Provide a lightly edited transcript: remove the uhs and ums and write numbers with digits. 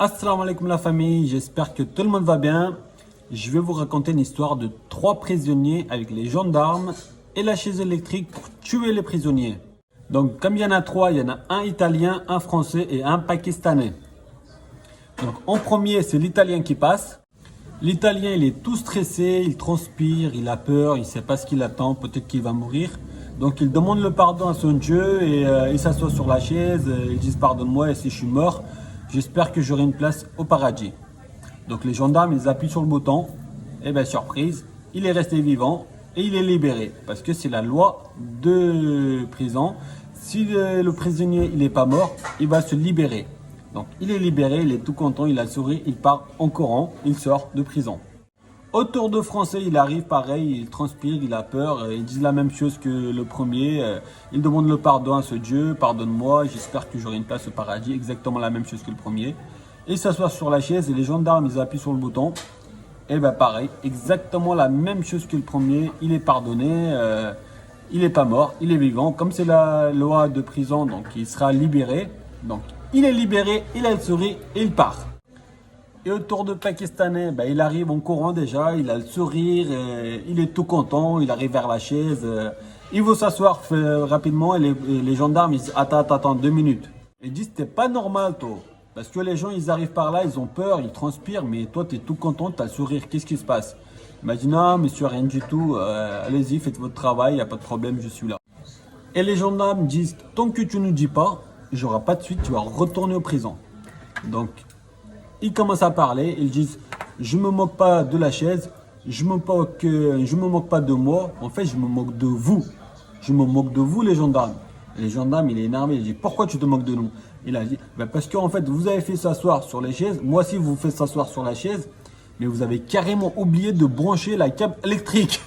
Assalamu alaikum la famille, j'espère que tout le monde va bien. Je vais vous raconter une histoire de 3 prisonniers avec les gendarmes et la chaise électrique pour tuer les prisonniers. Donc comme il y en a 3, il y en a un italien, un français et un pakistanais. Donc en premier, c'est l'italien qui passe. L'italien, il est tout stressé, il transpire, il a peur, il ne sait pas ce qu'il attend, peut-être qu'il va mourir. Donc il demande le pardon à son Dieu et il s'assoit sur la chaise, il dit pardonne-moi si je suis mort, j'espère que j'aurai une place au paradis. Donc les gendarmes, ils appuient sur le bouton, et bien surprise, il est resté vivant et il est libéré. Parce que c'est la loi de prison, si le prisonnier il n'est pas mort, il va se libérer. Donc il est libéré, il est tout content, il a le sourire, il part en courant, il sort de prison. Au tour de français, il arrive pareil, il transpire, il a peur, il dit la même chose que le premier, il demande le pardon à ce Dieu, pardonne-moi, j'espère que j'aurai une place au paradis, exactement la même chose que le premier. Il s'assoit sur la chaise et les gendarmes, ils appuient sur le bouton, et bien pareil, exactement la même chose que le premier, il est pardonné, il n'est pas mort, il est vivant, comme c'est la loi de prison, donc il sera libéré, donc il est libéré, il a le sourire et il part. Et au tour de Pakistanais, ben, il arrive en courant déjà, il a le sourire, il est tout content, il arrive vers la chaise, il veut s'asseoir rapidement et les gendarmes ils disent attends 2 minutes. Ils disent c'est pas normal toi, parce que les gens ils arrivent par là, ils ont peur, ils transpirent, mais toi tu es tout content, tu as le sourire, qu'est-ce qui se passe? Il m'a dit non monsieur rien du tout, allez-y faites votre travail, il n'y a pas de problème, je suis là. Et les gendarmes disent tant que tu ne dis pas, j'aurai pas de suite, tu vas retourner en prison. Donc ils commencent à parler, ils disent je me moque pas de la chaise, je me moque pas de moi, en fait je me moque de vous. Je me moque de vous les gendarmes. Et les gendarmes, il est énervé, il dit pourquoi tu te moques de nous? Il a dit ben parce qu'en fait vous avez fait s'asseoir sur les chaises, moi aussi vous faites s'asseoir sur la chaise, mais vous avez carrément oublié de brancher la câble électrique.